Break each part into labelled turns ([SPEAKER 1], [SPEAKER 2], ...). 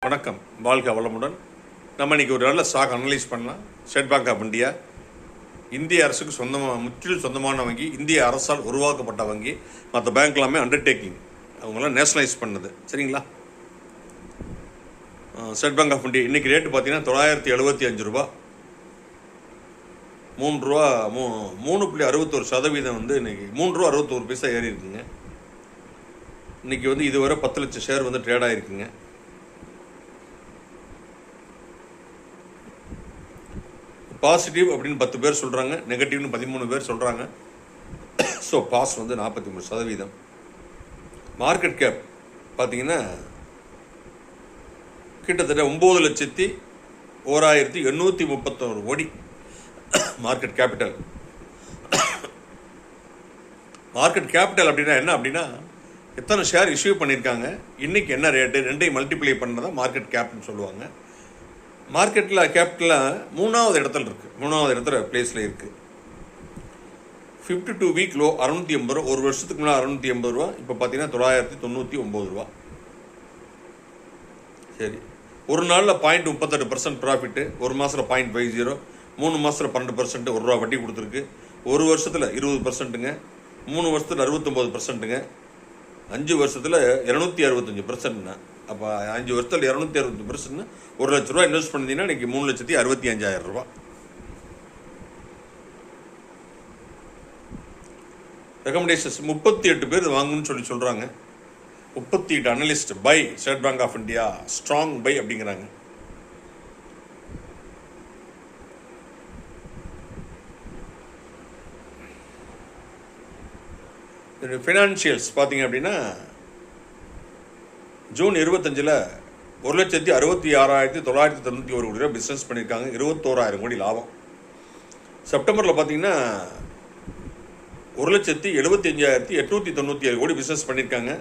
[SPEAKER 1] வணக்கம், வாழ்க வளமுடன். நம்ம இன்றைக்கி ஒரு நல்ல ஸ்டாக் அனலைஸ் பண்ணலாம். ஸ்டேட் பேங்க் ஆஃப் இந்தியா இந்திய அரசுக்கு முற்றிலும் சொந்தமான வங்கி, இந்திய அரசால் உருவாக்கப்பட்ட வங்கி. மற்ற பேங்க் எல்லாமே அண்டர்டேக்கிங், அவங்களாம் நேஷனலைஸ் பண்ணது. சரிங்களா? ஸ்டேட் பேங்க் ஆஃப் இந்தியா இன்றைக்கி ரேட்டு பார்த்தீங்கன்னா 975 ரூபா, 3 ரூபா 3.61% வந்து இன்றைக்கி 3 ரூபா 61 பைசா ஏறி இருக்குங்க. இன்றைக்கி வந்து இதுவரை 10 லட்சம் ஷேர் வந்து ட்ரேட் ஆகிருக்குங்க. பாசிட்டிவ் அப்படின்னு 10 பேர் சொல்கிறாங்க, நெகட்டிவ்னு 13 பேர் சொல்கிறாங்க. ஸோ பாஸ் வந்து 43%. மார்க்கெட் கேப் பார்த்தீங்கன்னா கிட்டத்தட்ட 9,01,831 கோடி மார்க்கெட் கேபிட்டல். மார்க்கெட் கேபிட்டல் அப்படின்னா என்ன அப்படின்னா எத்தனை ஷேர் இஷ்யூ பண்ணியிருக்காங்க, இன்றைக்கி என்ன ரேட்டு, ரெண்டையும் மல்டிப்ளை பண்ணதான் மார்க்கெட் கேப்னு சொல்லுவாங்க. மார்க்கெட்டில் கேபிட்டலில் 3வது இடத்துல இருக்குது, 3வது இடத்துல பிளேஸில் இருக்குது. 52 வீக் லோ 680 ரூபா, ஒரு வருஷத்துக்கு முன்னாடி 680 ரூபா, இப்போ பார்த்தீங்கன்னா 999 ரூபா. சரி, ஒரு நாளில் 0.38% ப்ராஃபிட்டு, ஒரு மாதத்தில் 0.50, 3 மாதத்தில் 12%, 1 ரூபா வட்டி கொடுத்துருக்கு. ஒரு வருஷத்தில் 20%ங்க, 3 வருஷத்தில் 69%ங்க, 5 வருஷத்தில் 265%. அப்போ 5 வருஷத்தில் 265%, 1 லட்ச ரூபா இன்வெஸ்ட் பண்ணிங்கன்னா இன்றைக்கி 3,65,000 ரூபா. ரெக்கமெண்டேஷன்ஸ் 38 பேர் வாங்கணும்னு சொல்கிறாங்க. 38 analyst buy State Bank of India, strong buy அப்படிங்கிறாங்க. ஃபினான்ஷியல்ஸ் பார்த்தீங்க அப்படின்னா ஜூன் 25 1,66,991 கோடி ரூபா பிஸ்னஸ் பண்ணியிருக்காங்க, 21,000 கோடி லாபம். செப்டம்பரில் பார்த்தீங்கன்னா 1,75,897 கோடி பிஸ்னஸ் பண்ணியிருக்காங்க,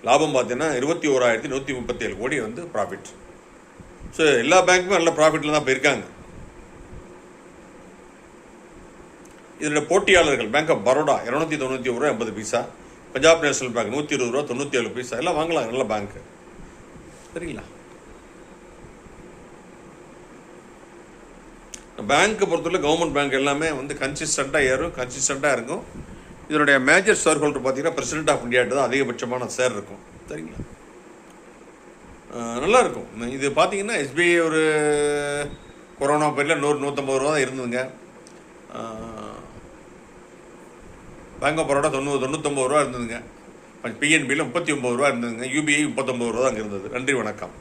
[SPEAKER 1] லாபம் பார்த்தீங்கன்னா 21,137 கோடி வந்து ப்ராஃபிட். ஸோ எல்லா பேங்க்குமே நல்ல ப்ராஃபிட்டில் தான் போயிருக்காங்க. இதோட போட்டியாளர்கள் பேங்க் ஆஃப் பரோடா 291 ரூபா 80 பைசா, பஞ்சாப் நேஷனல் பேங்க் 120 ரூபா 97 பைசா, எல்லாம் வாங்கலாம், நல்ல பேங்க்கு. சரிங்களா? பேங்க்கை பொறுத்தவரை கவர்மெண்ட் பேங்க் எல்லாமே வந்து கன்சிஸ்டண்ட்டாக ஏறும், கன்சிஸ்டண்ட்டாக இருக்கும். இதனுடைய மேஜர் ஷேர் ஹோல்டர் பார்த்தீங்கன்னா பிரசிடென்ட் ஆஃப் இந்தியாட்டு தான் அதிகபட்சமான ஷேர் இருக்கும். சரிங்களா? நல்லாயிருக்கும். இது பார்த்தீங்கன்னா எஸ்பிஐ ஒரு கொரோனா பீரியடில் 150 ரூபா தான் இருந்ததுங்க. பேங்க் ஆஃப் பரோடா 99 ரூபா இருந்ததுங்க. பிஎன்பியில் 39 ரூபா இருந்ததுங்க. யூபிஐ 39 ரூபா தான் அங்கே இருந்தது. நன்றி, வணக்கம்.